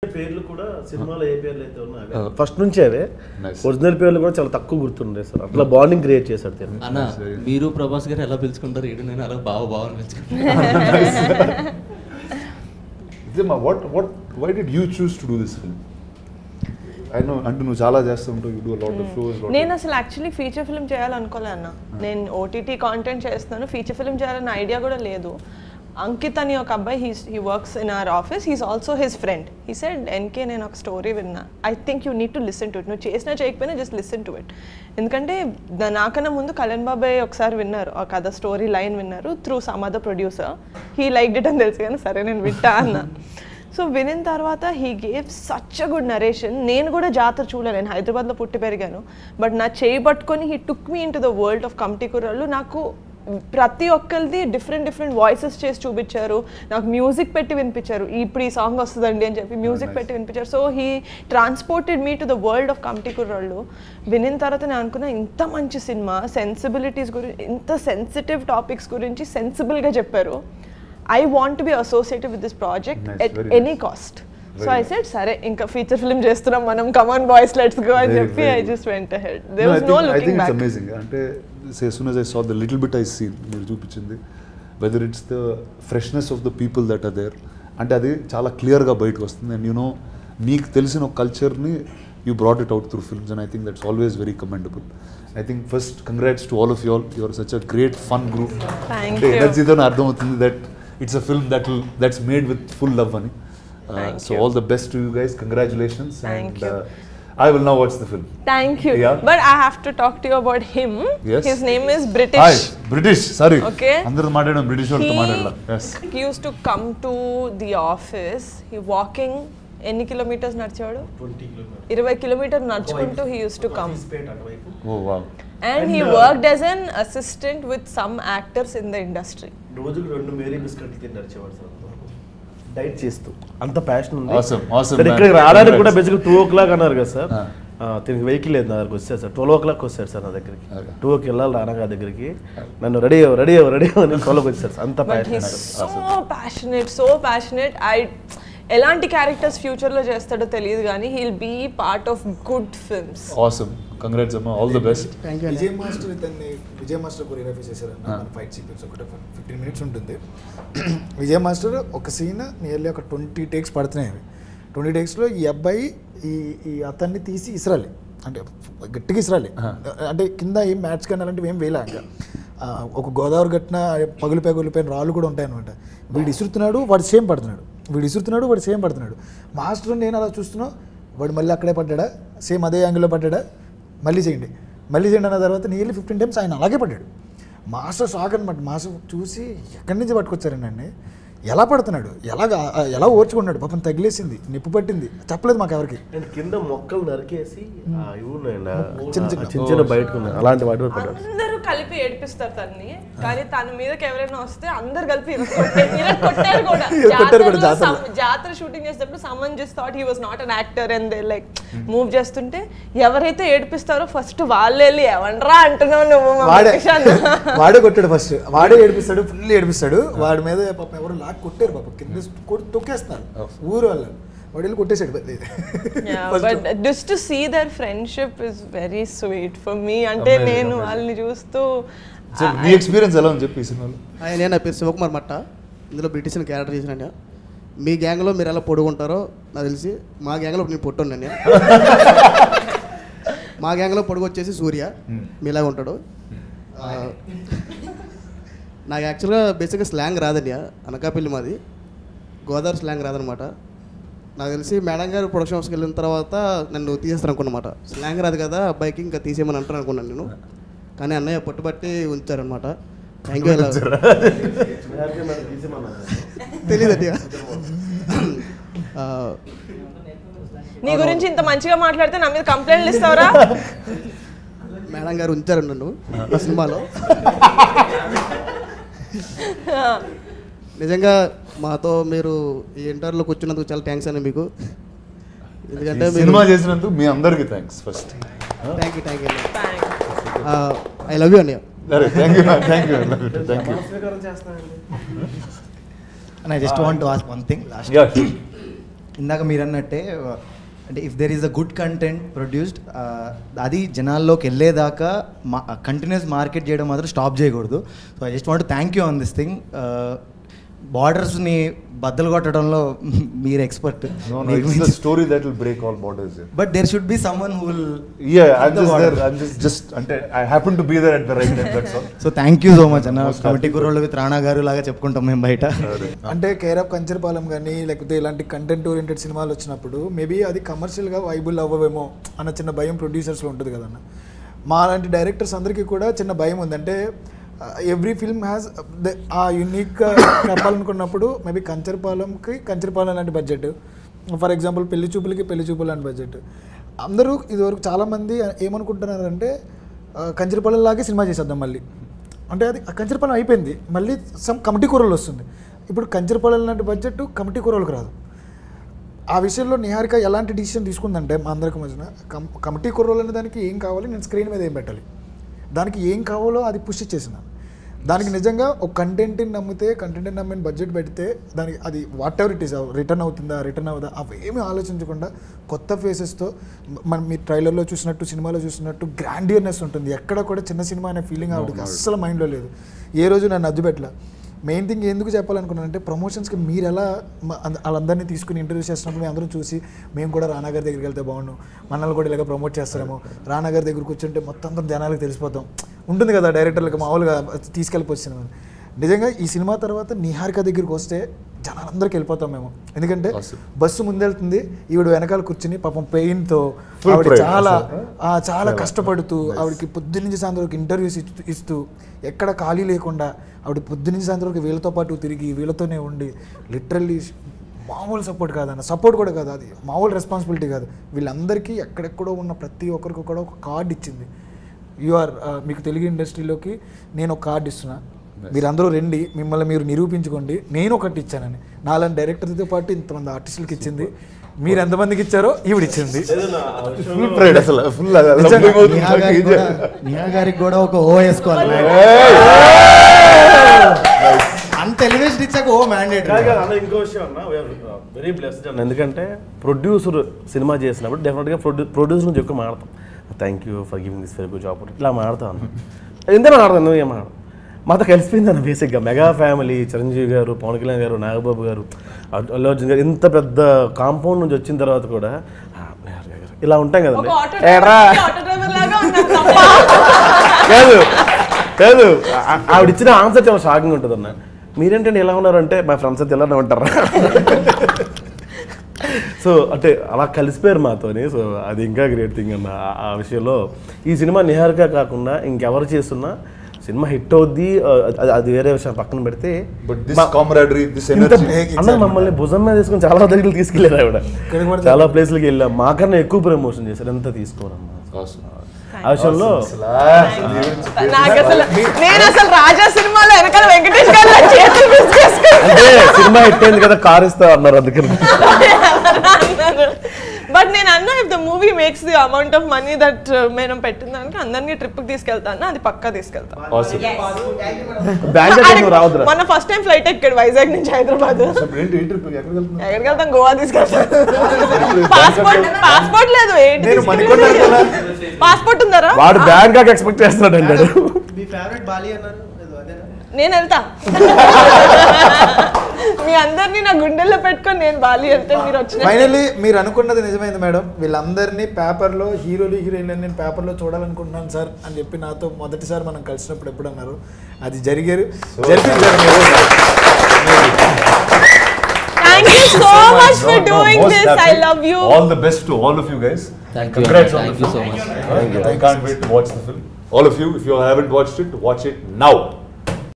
పేర్లు కూడా సినిమాలో ఏ పేర్లు అయితే ఉన్నాయో ఫస్ట్ నుంచి అవే ఒరిజినల్ పేర్లు కూడా చాలా తక్కువ గుర్తుండే సార్. అట్లా బాండింగ్ క్రియేట్ చేశాడు తను. అన్న మీరు ప్రభాస్ గారు ఎలా పిలుచుకుంటారు? ఏడు నేను అలా బాగా పిలుచుకుంటాను. Why did you choose to do this film? I know అంటే నువ్వు చాలా చేస్తుంటావు, you do a lot of shows. నేను అసలు యాక్చువల్లీ ఫీచర్ ఫిల్మ్ చేయాలనుకోలే అన్న. నేను ఓటీటీ కాంటెంట్ చేస్తున్నాను, ఫీచర్ ఫిల్మ్ చేయాలన్న ఐడియా కూడా లేదు. అంకిత్ అని ఒక అబ్బాయి he works in our office, he's also his friend. He said NK నేను ఒక స్టోరీ విన్నా, I think you need to listen to it. నువ్వు చేసినా చేయకపోయినా జస్ట్ లిసన్ టు ఇట్. ఎందుకంటే నాకన్నా ముందు కళ్యాణ్ బాబాయ్ ఒకసారి విన్నారు, ఆ కథ స్టోరీ లైన్ విన్నారు through some other producer. He liked it అని తెలుసు కానీ సరే నేను వింటా అన్న. సో వినిన తర్వాత he gave such a good narration. నేను కూడా జాతర చూడలే, నేను హైదరాబాద్లో పుట్టి పెరిగాను. బట్ నా చేయి పట్టుకొని he took me in to the world of committee కుర్రాళ్ళు. నాకు ప్రతి ఒక్కరిది డిఫరెంట్ వాయిసెస్ చేసి చూపించారు, నాకు మ్యూజిక్ పెట్టి వినిపించారు. ఇప్పుడు ఈ సాంగ్ వస్తుందండి అని చెప్పి మ్యూజిక్ పెట్టి వినిపించారు. So he transported me to the world of committee కుర్రాళ్ళు. వినిన తర్వాత నేను అనుకున్నా ఇంత మంచి సినిమా, సెన్సిబిలిటీస్ గురించి, ఇంత సెన్సిటివ్ టాపిక్స్ గురించి సెన్సిబుల్గా చెప్పారు. I want to be associated with this project at any cost. So I said, "Sare, inka feature film chestunam manam. Come on, boys, let's go." And I just went ahead. There was no looking back. I think it's amazing. Ante as soon as I saw the little bit I seen, meer chupichindi, whether it's the freshness of the people that are there, ante adi chaala clear ga bayitiki vastundi. And you know, meeku telisina culture ni you brought it out through films, and I think that's always very commendable. I think first, congrats to all of you all. You are such a great fun group. Thank you. That's idana ardham avutundi that it's a film that's made with full love, Ani. So all the best to you guys. Congratulations. Thank you. I will now watch the film. Thank you. Yeah. But I have to talk to you about him. Yes. His name is British. Hi, British. Sorry. Okay. Andaru maatladam British valto maatladala. Yes. He used to come to the office. He walking ఎన్ని kilometres నడిచాడు? 20 kilometre నడుచుకుంటూ he used to come. Oh wow. And he worked as an assistant with some actors in the industry. రోజుకు 2 Mary బిస్కెట్లు తిని నడిచేవాడు sir, diet చేస్తూ. అంత passion ఉంది. Awesome. ఇక్కడికి రావడానికి కూడా బేసిక్గా 2 o'clock అన్నారు కదా సార్. తిరిగి వెహికల్ లేదు, నా దగ్గరికి వచ్చారు సార్. 12 o'clock వచ్చారు సార్ నా దగ్గరికి. 2 వెళ్ళాలి రానగా దగ్గరికి. నన్ను రెడీ అని 12 వచ్చారు సార్. అంత సో ప్యాషనేట్. ఎలాంటి క్యారెక్టర్స్ ఫ్యూచర్లో చేస్తాడో తెలియదు కానీ he'll be part of good films. Awesome. Congrats Amma. All the best. Thank you. Vijay master choreography చేశారన్న. ఫైట్ సీక్వెన్స్ ఒకటి 15 minutes ఉంటుంది. విజయ్ మాస్టర్ ఒక సీన్ నియర్లీ ఒక 20 takes పడుతున్నాయి. 20 takesలో ఈ అబ్బాయి ఈ అతన్ని తీసి ఇసరాలి, అంటే గట్టిగా ఇసరాలి. అంటే కింద ఏం మ్యాట్స్ కానీ అలాంటివి ఏం వేయలే. ఇంకా ఒక గోదావరి గట్టిన పగులిపోయిన రాళ్ళు కూడా ఉంటాయి అనమాట. వీడు ఇసురుతున్నాడు, వాడు సేమ్ పడుతున్నాడు. మాస్టర్ నేను అలా చూస్తున్నా, వాడు మళ్ళీ అక్కడే పడ్డా, సేమ్ అదే యాంగిల్లో పడ్డా. మళ్ళీ చేయండి అన్న తర్వాత నియర్లీ 15 times ఆయన అలాగే పడ్డాడు. మాస్టర్ షాక్ అనమాట. మాస్టర్ చూసి ఎక్కడి నుంచి పట్టుకొచ్చారండి, ఎలా పడుతున్నాడు, ఎలా ఓర్చుకున్నాడు. పాపం తగిలేసింది, నిప్పు పట్టింది, చెప్పలేదు మాకు ఎవరికి. కింద మొక్కలు నరికేసి చిన్న బయటకు అలాంటి వాటి అందరూ కలిపి ఏడిపిస్తారు తన్ని, కానీ తన మీదకి ఎవరైనా వస్తే అందరు కలిపి కొట్టారు కూడా. జాతర షూటింగ్ చేసేటప్పుడు someone just thought he was not an actor and they like move చేస్తుంటే ఎవరైతే ఏడిపిస్తారో ఫస్ట్ వాళ్ళు వెళ్ళి ఎవనరా అంటున్నావు నువ్వు, వాడే కొట్టాడు ఫస్ట్. వాడే ఏడిపిస్తాడు, ఫుల్ ఏడిపిస్తాడు. వాడి మీద పాపం ఎవరు లాక్ కొట్టారు, పాపం కింద తొక్కేస్తున్నారు ఊరు వాళ్ళు. వాడు వెళ్ళి కొట్టేసాడు. But just to see their friendship is very sweet for me. అంటే నేను వాళ్ళని చూస్తూ మీ ఎక్స్పీరియన్స్ ఎలా ఉంది చెప్పి ఈ సినిమాలో. నేను నా పేరు శివకుమార్ మట్ట, ఇందులో బ్రిటిష్ క్యారెక్టర్ చేసిన. మీ గ్యాంగ్లో మీరు ఎలా పొడుగుంటారో నాకు తెలిసి, మా గ్యాంగ్లో నేను పొట్టున్నాను. నేను మా గ్యాంగ్లో పొడుగు వచ్చేసి సూర్య, మీలాగా ఉంటాడు. నాకు యాక్చువల్గా బేసిక్గా స్లాంగ్ రాదండి, అనకాపల్లి మాది, గోదావరి స్లాంగ్ రాదనమాట. నాకు తెలిసి మేడం గారు ప్రొడక్షన్ హౌస్కి వెళ్ళిన తర్వాత నన్ను తీసేస్తాను అనుకున్నమాట. స్లాంగ్ రాదు కదా అబ్బాయికి, ఇంకా తీసేయమని అంటారు అనుకున్నాను నేను. కానీ అన్నయ్య పట్టుబట్టి ఉంచారనమాట. Thank you. తెలీదండి. నీ గురించి ఇంత మంచిగా మాట్లాడితే నా మీద కంప్లైంట్లు ఇస్తావరా? మేడం గారు ఉంచారు నన్ను ఆ సినిమాలో. నిజంగా మాతో మీరు ఈ ఇంటర్వ్యూలో కూర్చున్నందుకు చాలా థ్యాంక్స్ అండి మీకు. ఎందుకంటే సినిమా చేసినందుకు మీ అందరికీ thanks first. Thank you. I love you అన్నయ్య. Thank you. And I just want to ask one thing last. Yeah. ఇందాక మీరు అన్నట్టే అంటే if there is a good content produced అది జనాల్లోకి వెళ్ళేదాకా కంటిన్యూస్ మార్కెట్ చేయడం మాత్రం స్టాప్ చేయకూడదు. So I just want thank you on this thing. బార్డర్స్ని బద్దలు కొట్టడంలో మీరు expert. Story that will break all borders. But there should be someone who will అంటే I happen to be there at the right time, that's all. So thank you so much అన్న. Committee కుర్రోళ్ళు with Rana గారు లాగా చెప్పుకుంటాం మేము బయట. అంటే care of Kancharapalem కానీ లేకపోతే ఇలాంటి కంటెంట్ ఓరియంటెడ్ సినిమాలు వచ్చినప్పుడు మేబీ అది కమర్షియల్గా వైబుల్ అవ్వవేమో అన్న చిన్న భయం ప్రొడ్యూసర్స్లో ఉంటుంది కదన్న. మా లాంటి డైరెక్టర్స్ అందరికీ కూడా చిన్న భయం ఉంది. అంటే ఎవ్రీ ఫిల్మ్ హ్యాస్ ఆ యూనిక్గా చెప్పాలనుకున్నప్పుడు మేబీ కంచరపాలెం లాంటి బడ్జెట్, ఫర్ ఎగ్జాంపుల్ పెళ్లి చూపులు లాంటి బడ్జెట్. అందరూ ఇదివరకు చాలామంది ఏమనుకుంటున్నారంటే కంచరపాలెం లాగే సినిమా చేసేద్దాం మళ్ళీ. అంటే అది కంచరపాలెం అయిపోయింది, మళ్ళీ సమ్ కమిటీ కూరలు వస్తుంది. ఇప్పుడు కంచరపాలెం లాంటి బడ్జెట్ కమిటీ కూరలకు రాదు. ఆ విషయంలో నిహారిక ఎలాంటి డిసిషన్ తీసుకుందంటే మా అందరికి మధ్యన కమిటీ కుర్రోలు అనే దానికి ఏం కావాలి, నేను స్క్రీన్ మీద ఏం పెట్టాలి, దానికి ఏం కావాలో అది పుష్ చేసిన. దానికి నిజంగా ఒక కంటెంట్ని నమ్మిన బడ్జెట్ పెడితే దానికి అది what ever it is return అవుతుందా అవేమీ ఆలోచించకుండా కొత్త ఫేసెస్తో మనం మీ ట్రైలర్లో చూసినట్టు సినిమాలో చూసినట్టు గ్రాండియర్నెస్ ఉంటుంది. ఎక్కడ కూడా చిన్న సినిమా అనే ఫీలింగ్ ఆవిడకి అస్సలు మైండ్లో లేదు. ఏ రోజు నన్ను అద్దు పెట్టలే. మెయిన్ థింగ్ ఎందుకు చెప్పాలనుకున్నానంటే ప్రమోషన్స్కి మీరు ఎలా వాళ్ళందరినీ తీసుకుని ఇంటర్వ్యూ చేస్తున్నప్పుడు మేము అందరం చూసి మేము కూడా రానా గారి దగ్గరికి వెళ్తే బాగుండు, మనల్ని కూడా ఇలాగ ప్రమోట్ చేస్తారేమో, రానా గారి దగ్గర కూర్చుంటే మొత్తం అందరం జనాలకు తెలిసిపోతాం ఉంటుంది కదా డైరెక్టర్లకు మామూలుగా తీసుకెళ్ళిపోవచ్చు. నిజంగా ఈ సినిమా తర్వాత నిహారిక దగ్గరికి వస్తే జనాలందరికి వెళ్ళిపోతాం మేము. ఎందుకంటే బస్సు ముందెళ్తుంది, ఈవిడ వెనకాల కూర్చుని పాపం పెయిన్తో ఆవిడ చాలా కష్టపడుతూ ఆవిడకి పొద్దున్నుంచి సాయంత్రం వరకు ఇంటర్వ్యూస్ ఇస్తూ ఎక్కడ ఖాళీ లేకుండా ఆవిడ పొద్దున్నుంచి సాయంత్రం వరకు వీళ్ళతో పాటు తిరిగి వీళ్ళతోనే ఉండి లిటరల్లీ మామూలు సపోర్ట్ కాదన్న, సపోర్ట్ కూడా కాదు, అది మామూలు రెస్పాన్సిబిలిటీ కాదు. వీళ్ళందరికీ ఎక్కడెక్కడో ఉన్న ప్రతి ఒక్కరికి కూడా ఒక కార్డు ఇచ్చింది. మీకు తెలుగు ఇండస్ట్రీలోకి నేను ఒక కార్డు ఇస్తున్నా, మీరందరూ రండి, మిమ్మల్ని మీరు నిరూపించుకోండి, నేను ఒకటి ఇచ్చానని. నాలుగు డైరెక్టర్తో పాటు ఇంతమంది ఆర్టిస్టులకి ఇచ్చింది. మీరు ఎంతమందికి ఇచ్చారో ఈవిడిచ్చింది. నిహా గారికి కూడా ఒక ఓ వేసుకోవాలి. అంత ఎలివేషన్ ఇచ్చాక ఓ మ్యాండేట్. ఇంకో విషయం అన్న, వెరీ బ్లెస్డ్ అన్న. ఎందుకంటే ప్రొడ్యూసర్ సినిమా చేసినప్పుడు డెఫినెట్గా ప్రొడ్యూసర్ నుంచి ఎక్కువ మాడతాం. Thank you for giving this very good opportunity ఇలా మాడతాం అన్న. ఎందుకు మాడతాను, నువ్వు ఏం మాడతావు, మాతో కలిసిపోయింది అన్న. బేసిక్గా మెగా ఫ్యామిలీ, చిరంజీవి గారు, పవన్ కళ్యాణ్ గారు, నాగబాబు గారు, అల్లు అర్జున్ గారు, ఇంత పెద్ద కాంపౌండ్ నుంచి వచ్చిన తర్వాత కూడా ఇలా ఉంటాం కదండి. కాదు ఆవిడ ఇచ్చిన ఆన్సర్ చాలా షాకింగ్ ఉంటుంది అన్న. మీరేంటంటే ఎలా ఉన్నారంటే మా ఫ్రెండ్స్ అయితే ఇలానే ఉంటారా. సో అంటే అలా కలిసిపోయారు మాతోని. సో అది ఇంకా గ్రేట్ థింగ్ అన్న. ఆ విషయంలో ఈ సినిమా నిహారిక కాకుండా ఇంకెవరు చేస్తున్నా సినిమా హిట్ అవుద్ది, అది వేరే విషయం పక్కన పెడితే అన్న మమ్మల్ని భుజం మీద తీసుకుని చాలా దగ్గరికి తీసుకెళ్ళారు ఆవిడ. చాలా ప్లేస్లకి వెళ్ళాం, మాకన్నా ఎక్కువ ప్రమోషన్ చేశారు. ఎంత తీసుకోరమ్మా ఆ విషయంలో. అంటే సినిమా హిట్ అయింది కదా కార్ ఇస్తా అన్నారు అందుకని. బట్ నేను అన్నా if the movie makes the amount of money that మనం పెట్టిన దానికి అందరినీ ట్రిప్ కి తీసుకెళ్తాను, అది పక్కా తీసుకెళ్తాను. మన ఫస్ట్ టైం ఫ్లైట్ ఎక్కాడు వైజాగ్ నుంచి హైదరాబాద్. ఎక్కడికి వెళ్తాం, గోవా తీసుకెళ్తాను. పాస్పోర్ట్ లేదు, పాస్పోర్ట్ ఉందరా? వాడు బ్యాంకాక్ ఎక్స్పెక్ట్ చేస్తున్నాడు అన్నాడు. నేను వెళ్తా, మీ అందరినీ నా గుండెల్లో పెట్టుకొని నేను బాలి వెళ్తే మీరు వచ్చిన. ఫైనల్లీ మీరు అనుకున్నది నిజమైంది మేడం. వీళ్ళందరినీ పేపర్లో హీరోలు హీరోయిన్లు నేను పేపర్లో చూడాలనుకుంటున్నాను సార్ అని చెప్పి నాతో మొదటిసారి మనం కలిసినప్పుడు ఎప్పుడు అన్నారు, అది జరిగారు. Thank you so much for doing this. I love you. All the best to all of you guys. Thank you. Congrats on Thank the you film. so much. I can't wait to watch the film. All of you, if you haven't watched it, watch it now.